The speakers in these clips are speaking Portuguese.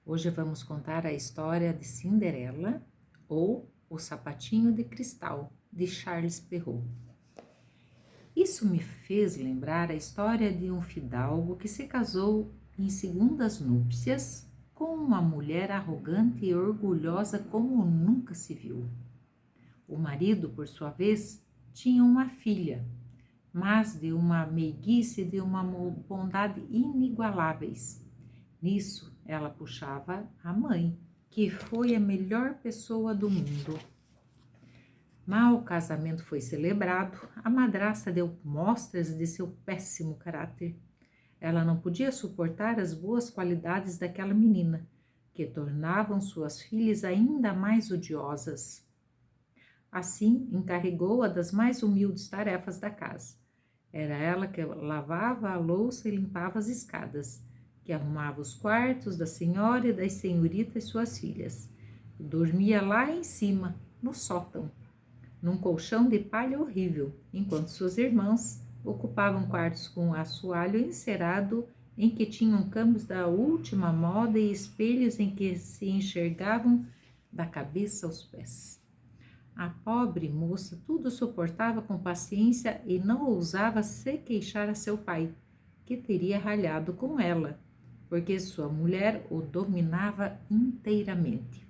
Hoje vamos contar a história de Cinderela ou O Sapatinho de Cristal, de Charles Perrault. Isso me fez lembrar a história de um fidalgo que se casou em segundas núpcias com uma mulher arrogante e orgulhosa como nunca se viu. O marido, por sua vez, tinha uma filha, mas de uma meiguice e de uma bondade inigualáveis. Nisso, ela puxava a mãe, que foi a melhor pessoa do mundo. Mal o casamento foi celebrado, a madrasta deu mostras de seu péssimo caráter. Ela não podia suportar as boas qualidades daquela menina, que tornavam suas filhas ainda mais odiosas. Assim, encarregou-a das mais humildes tarefas da casa. Era ela que lavava a louça e limpava as escadas, que arrumava os quartos da senhora e das senhoritas suas filhas. Dormia lá em cima, no sótão, num colchão de palha horrível, enquanto suas irmãs ocupavam quartos com assoalho encerado em que tinham camas da última moda e espelhos em que se enxergavam da cabeça aos pés. A pobre moça tudo suportava com paciência e não ousava se queixar a seu pai, que teria ralhado com ela, porque sua mulher o dominava inteiramente.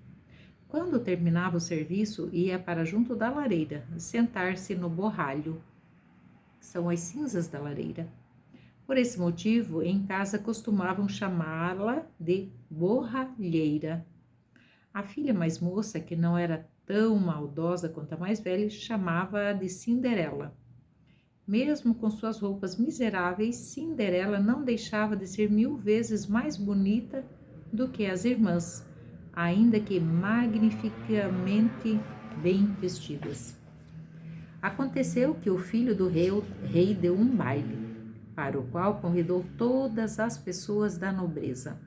Quando terminava o serviço, ia para junto da lareira, sentar-se no borralho. São as cinzas da lareira. Por esse motivo, em casa costumavam chamá-la de borralheira. A filha mais moça, que não era tão maldosa quanto a mais velha, chamava-a de Cinderela. Mesmo com suas roupas miseráveis, Cinderela não deixava de ser 1000 vezes mais bonita do que as irmãs, ainda que magnificamente bem vestidas. Aconteceu que o filho do rei deu um baile, para o qual convidou todas as pessoas da nobreza.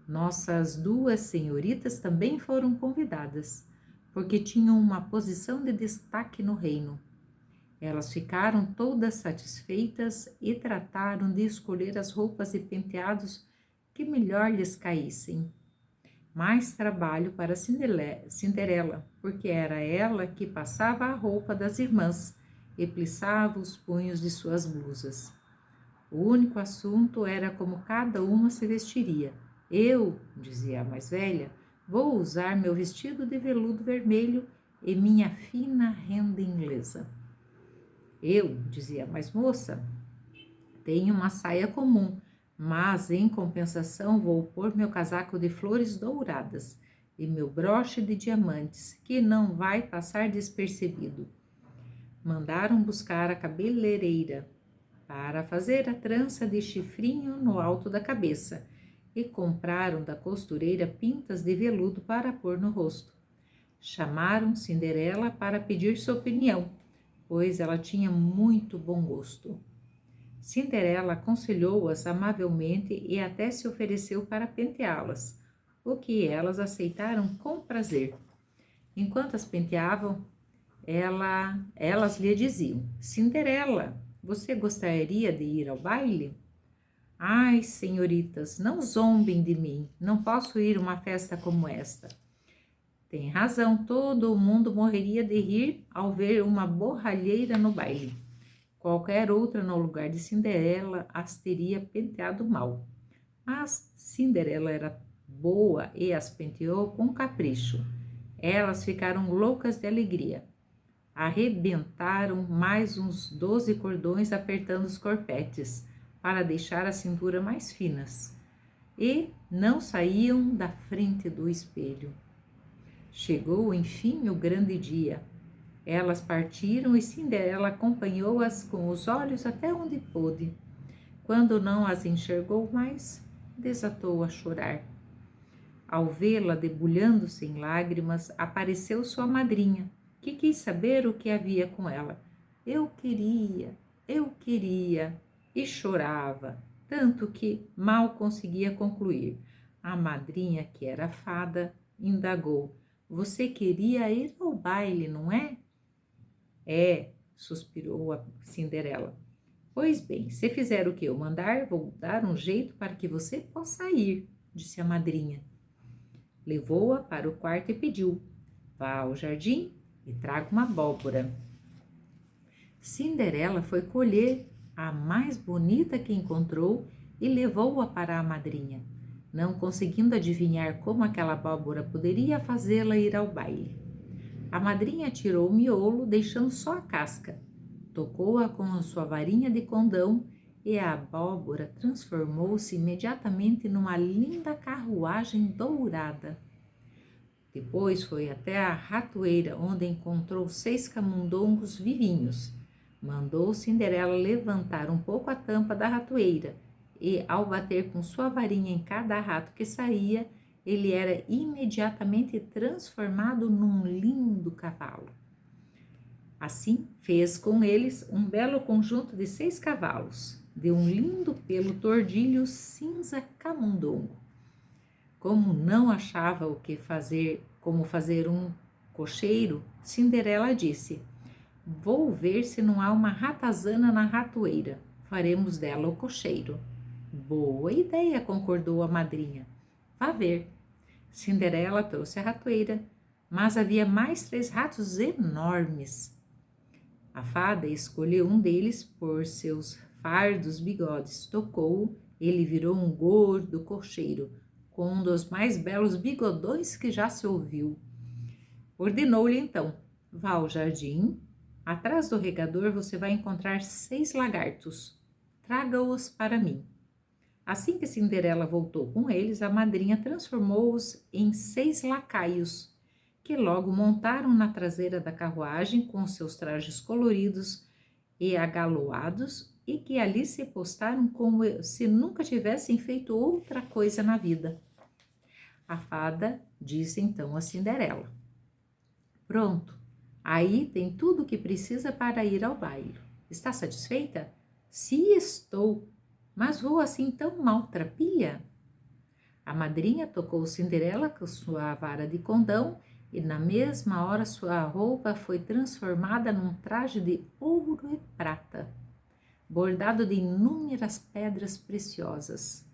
Nossas duas senhoritas também foram convidadas, porque tinham uma posição de destaque no reino. Elas ficaram todas satisfeitas e trataram de escolher as roupas e penteados que melhor lhes caíssem. Mais trabalho para Cinderela, porque era ela que passava a roupa das irmãs e plissava os punhos de suas blusas. O único assunto era como cada uma se vestiria. Eu, dizia a mais velha, vou usar meu vestido de veludo vermelho e minha fina renda inglesa. Eu, dizia a mais moça, tenho uma saia comum, mas em compensação vou pôr meu casaco de flores douradas e meu broche de diamantes, que não vai passar despercebido. Mandaram buscar a cabeleireira para fazer a trança de chifrinho no alto da cabeça e compraram da costureira pintas de veludo para pôr no rosto. Chamaram Cinderela para pedir sua opinião, pois ela tinha muito bom gosto. Cinderela aconselhou-as amavelmente e até se ofereceu para penteá-las, o que elas aceitaram com prazer. Enquanto as penteavam, elas lhe diziam: Cinderela, você gostaria de ir ao baile? Ai, senhoritas, não zombem de mim, não posso ir a uma festa como esta. Tem razão, todo o mundo morreria de rir ao ver uma borralheira no baile. Qualquer outra no lugar de Cinderela as teria penteado mal. Mas Cinderela era boa e as penteou com capricho. Elas ficaram loucas de alegria. Arrebentaram mais uns 12 cordões apertando os corpetes, para deixar a cintura mais finas, e não saíam da frente do espelho. Chegou, enfim, o grande dia. Elas partiram e Cinderela acompanhou-as com os olhos até onde pôde. Quando não as enxergou mais, desatou a chorar. Ao vê-la debulhando-se em lágrimas, apareceu sua madrinha, que quis saber o que havia com ela. Eu queria, e chorava, tanto que mal conseguia concluir. A madrinha, que era fada, indagou: Você queria ir ao baile, não é? É, suspirou a Cinderela. Pois bem, se fizer o que eu mandar, vou dar um jeito para que você possa ir. disse a madrinha. Levou-a para o quarto e pediu: vá ao jardim e traga uma abóbora. Cinderela foi colher a mais bonita que encontrou e levou-a para a madrinha, não conseguindo adivinhar como aquela abóbora poderia fazê-la ir ao baile. A madrinha tirou o miolo, deixando só a casca. Tocou-a com a sua varinha de condão e a abóbora transformou-se imediatamente numa linda carruagem dourada. Depois foi até a ratoeira, onde encontrou 6 camundongos vivinhos. Mandou Cinderela levantar um pouco a tampa da ratoeira e, ao bater com sua varinha em cada rato que saía, ele era imediatamente transformado num lindo cavalo. Assim, fez com eles um belo conjunto de 6 cavalos, de um lindo pelo tordilho cinza camundongo. Como não achava como fazer um cocheiro, Cinderela disse: vou ver se não há uma ratazana na ratoeira. Faremos dela o cocheiro. Boa ideia, concordou a madrinha. Vá ver. Cinderela trouxe a ratoeira, mas havia mais 3 ratos enormes. A fada escolheu um deles por seus fardos bigodes, tocou-o, ele virou um gordo cocheiro, com um dos mais belos bigodões que já se ouviu. Ordenou-lhe então: vá ao jardim, atrás do regador você vai encontrar 6 lagartos. Traga-os para mim. Assim que Cinderela voltou com eles, a madrinha transformou-os em 6 lacaios, que logo montaram na traseira da carruagem com seus trajes coloridos e agaloados e que ali se postaram como se nunca tivessem feito outra coisa na vida. A fada disse então a Cinderela: pronto, aí tem tudo o que precisa para ir ao baile. Está satisfeita? Se estou, mas vou assim tão maltrapilha? A madrinha tocou Cinderela com sua vara de condão e na mesma hora sua roupa foi transformada num traje de ouro e prata, bordado de inúmeras pedras preciosas.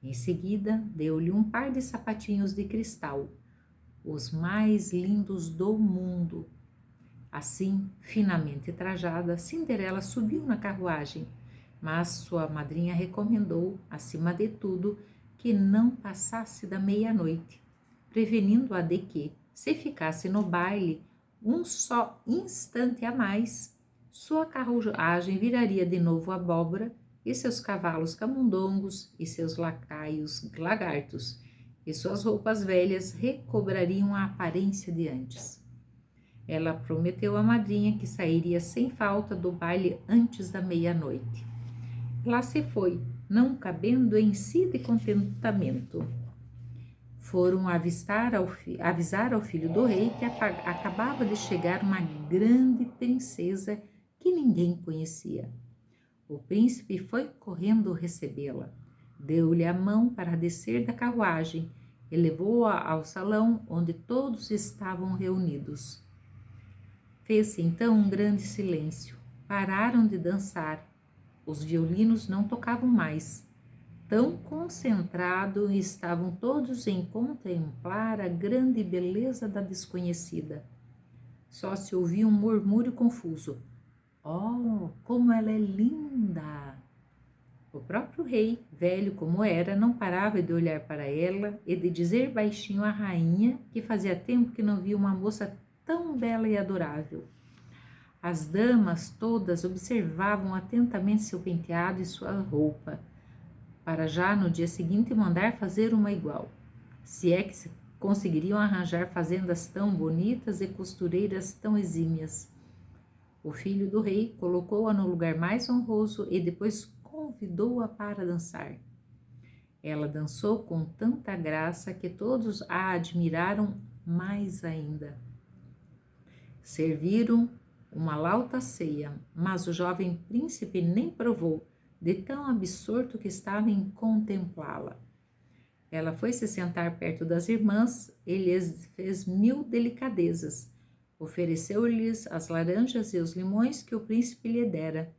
Em seguida, deu-lhe um par de sapatinhos de cristal, os mais lindos do mundo. Assim, finamente trajada, Cinderela subiu na carruagem, mas sua madrinha recomendou, acima de tudo, que não passasse da meia-noite, prevenindo-a de que, se ficasse no baile um só instante a mais, sua carruagem viraria de novo abóbora e seus cavalos camundongos e seus lacaios lagartos e suas roupas velhas recobrariam a aparência de antes. Ela prometeu à madrinha que sairia sem falta do baile antes da meia-noite. Lá se foi, não cabendo em si de contentamento. Foram avisar ao filho do rei que acabava de chegar uma grande princesa que ninguém conhecia. O príncipe foi correndo recebê-la, deu-lhe a mão para descer da carruagem e levou-a ao salão onde todos estavam reunidos. Fez-se então um grande silêncio. Pararam de dançar. Os violinos não tocavam mais. Tão concentrados estavam todos em contemplar a grande beleza da desconhecida. Só se ouvia um murmúrio confuso: oh, como ela é linda! O próprio rei, velho como era, não parava de olhar para ela e de dizer baixinho à rainha que fazia tempo que não via uma moça tão bela e adorável. As damas todas observavam atentamente seu penteado e sua roupa, para já no dia seguinte mandar fazer uma igual, se é que se conseguiriam arranjar fazendas tão bonitas e costureiras tão exímias. O filho do rei colocou-a no lugar mais honroso e depois convidou-a para dançar. Ela dançou com tanta graça que todos a admiraram mais ainda. Serviram uma lauta ceia, mas o jovem príncipe nem provou, de tão absorto que estava em contemplá-la. Ela foi se sentar perto das irmãs e lhes fez 1000 delicadezas. Ofereceu-lhes as laranjas e os limões que o príncipe lhe dera,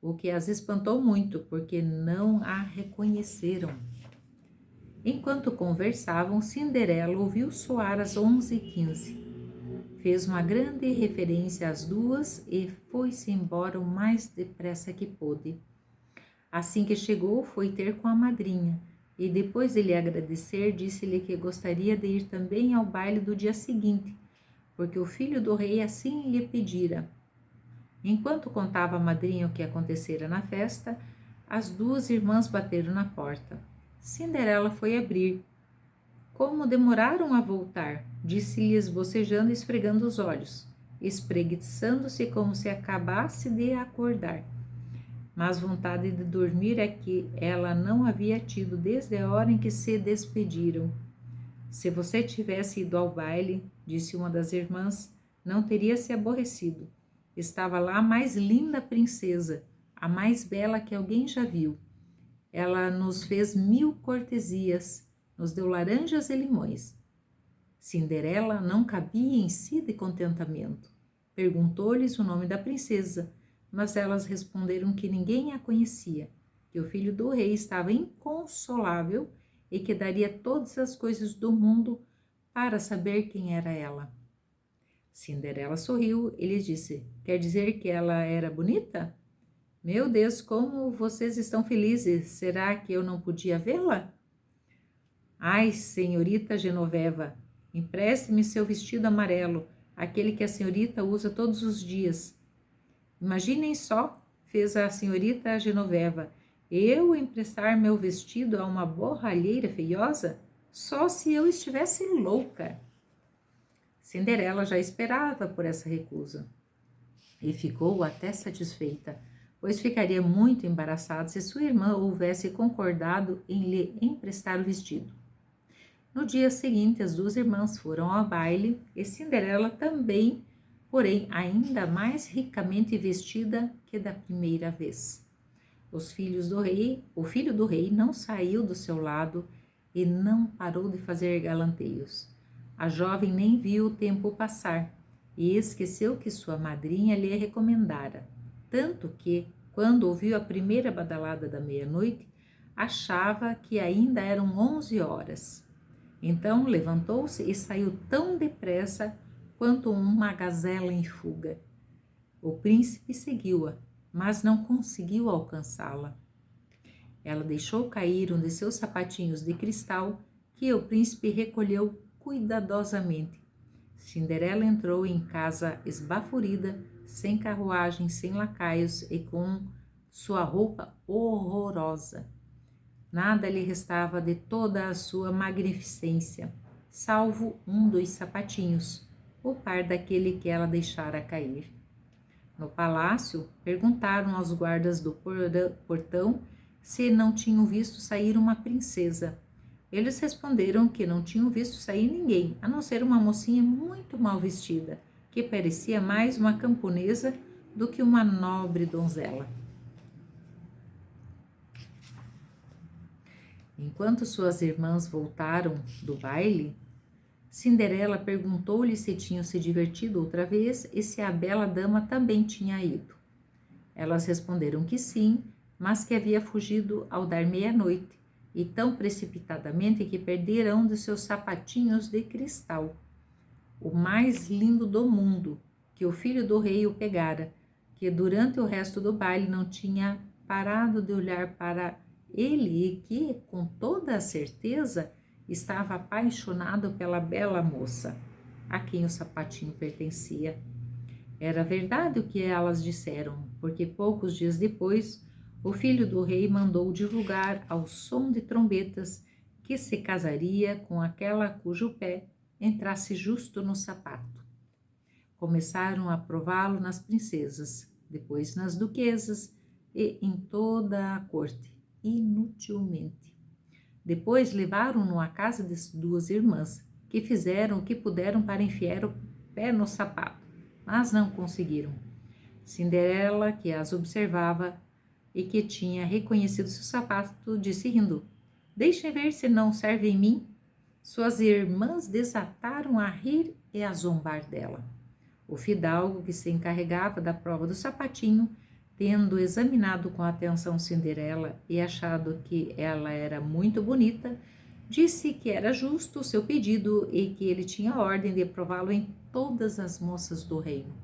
o que as espantou muito, porque não a reconheceram. Enquanto conversavam, Cinderela ouviu soar as 11h15. Fez uma grande referência às duas e foi-se embora o mais depressa que pôde. Assim que chegou, foi ter com a madrinha, e depois de lhe agradecer, disse-lhe que gostaria de ir também ao baile do dia seguinte, porque o filho do rei assim lhe pedira. Enquanto contava à madrinha o que acontecera na festa, as duas irmãs bateram na porta. Cinderela foi abrir. Como demoraram a voltar? Disse-lhes bocejando e esfregando os olhos, espreguiçando-se como se acabasse de acordar. Mas vontade de dormir é que ela não havia tido desde a hora em que se despediram. Se você tivesse ido ao baile, disse uma das irmãs, não teria se aborrecido. Estava lá a mais linda princesa, a mais bela que alguém já viu. Ela nos fez 1000 cortesias, nos deu laranjas e limões. Cinderela não cabia em si de contentamento. Perguntou-lhes o nome da princesa, mas elas responderam que ninguém a conhecia, que o filho do rei estava inconsolável e que daria todas as coisas do mundo para saber quem era ela. Cinderela sorriu e lhe disse: quer dizer que ela era bonita? Meu Deus, como vocês estão felizes! Será que eu não podia vê-la? Ai, senhorita Genoveva, empreste-me seu vestido amarelo, aquele que a senhorita usa todos os dias. Imaginem só, fez a senhorita Genoveva, eu emprestar meu vestido a uma borralheira feiosa? Só se eu estivesse louca. Cinderela já esperava por essa recusa e ficou até satisfeita, pois ficaria muito embaraçada se sua irmã houvesse concordado em lhe emprestar o vestido. No dia seguinte, as duas irmãs foram ao baile e Cinderela também, porém ainda mais ricamente vestida que da primeira vez. O filho do rei não saiu do seu lado e não parou de fazer galanteios. A jovem nem viu o tempo passar e esqueceu que sua madrinha lhe recomendara, tanto que, quando ouviu a primeira badalada da meia-noite, achava que ainda eram 11 horas. Então levantou-se e saiu tão depressa quanto uma gazela em fuga. O príncipe seguiu-a, mas não conseguiu alcançá-la. Ela deixou cair um de seus sapatinhos de cristal, que o príncipe recolheu cuidadosamente. Cinderela entrou em casa esbaforida, sem carruagem, sem lacaios e com sua roupa horrorosa. Nada lhe restava de toda a sua magnificência, salvo um dos sapatinhos, o par daquele que ela deixara cair. No palácio, perguntaram aos guardas do portão se não tinham visto sair uma princesa. Eles responderam que não tinham visto sair ninguém, a não ser uma mocinha muito mal vestida, que parecia mais uma camponesa do que uma nobre donzela. Enquanto suas irmãs voltaram do baile, Cinderela perguntou-lhe se tinham se divertido outra vez e se a bela dama também tinha ido. Elas responderam que sim, mas que havia fugido ao dar meia-noite, e tão precipitadamente que perderam um de seus sapatinhos de cristal, o mais lindo do mundo, que o filho do rei o pegara, que durante o resto do baile não tinha parado de olhar para ele e que, com toda a certeza, estava apaixonado pela bela moça, a quem o sapatinho pertencia. Era verdade o que elas disseram, porque poucos dias depois, o filho do rei mandou divulgar ao som de trombetas que se casaria com aquela cujo pé entrasse justo no sapato. Começaram a prová-lo nas princesas, depois nas duquesas e em toda a corte, inutilmente. Depois levaram-no à casa de duas irmãs, que fizeram o que puderam para enfiar o pé no sapato, mas não conseguiram. Cinderela, que as observava e que tinha reconhecido seu sapato, disse rindo: deixem ver se não serve em mim. Suas irmãs desataram a rir e a zombar dela. O fidalgo, que se encarregava da prova do sapatinho, tendo examinado com atenção Cinderela e achado que ela era muito bonita, Disse que era justo o seu pedido e que ele tinha ordem de aprová-lo em todas as moças do reino.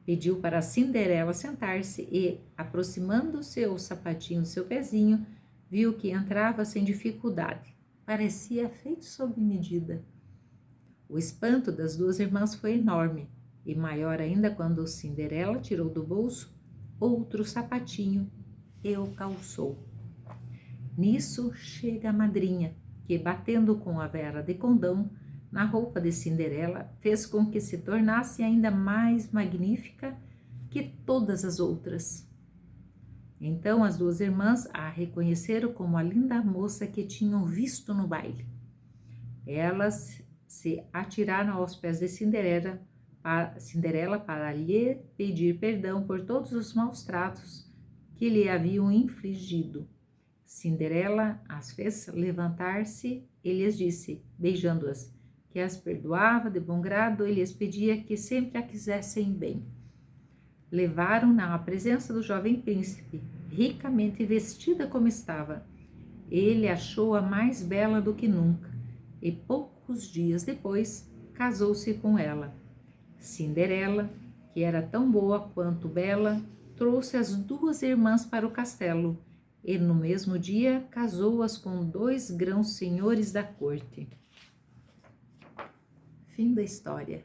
Pediu para Cinderela sentar-se e, aproximando-se o sapatinho do seu pezinho, viu que entrava sem dificuldade. Parecia feito sob medida. O espanto das duas irmãs foi enorme, e maior ainda quando Cinderela tirou do bolso outro sapatinho e o calçou. Nisso chega a madrinha, que, batendo com a vara de condão na roupa de Cinderela, fez com que se tornasse ainda mais magnífica que todas as outras. Então as duas irmãs a reconheceram como a linda moça que tinham visto no baile. Elas se atiraram aos pés de Cinderela para lhe pedir perdão por todos os maus tratos que lhe haviam infligido. Cinderela as fez levantar-se e lhes disse, beijando-as, que as perdoava de bom grado e lhes pedia que sempre a quisessem bem. Levaram-na à presença do jovem príncipe, ricamente vestida como estava. Ele achou-a mais bela do que nunca e poucos dias depois casou-se com ela. Cinderela, que era tão boa quanto bela, trouxe as duas irmãs para o castelo e no mesmo dia casou-as com 2 grãos senhores da corte. Fim da história.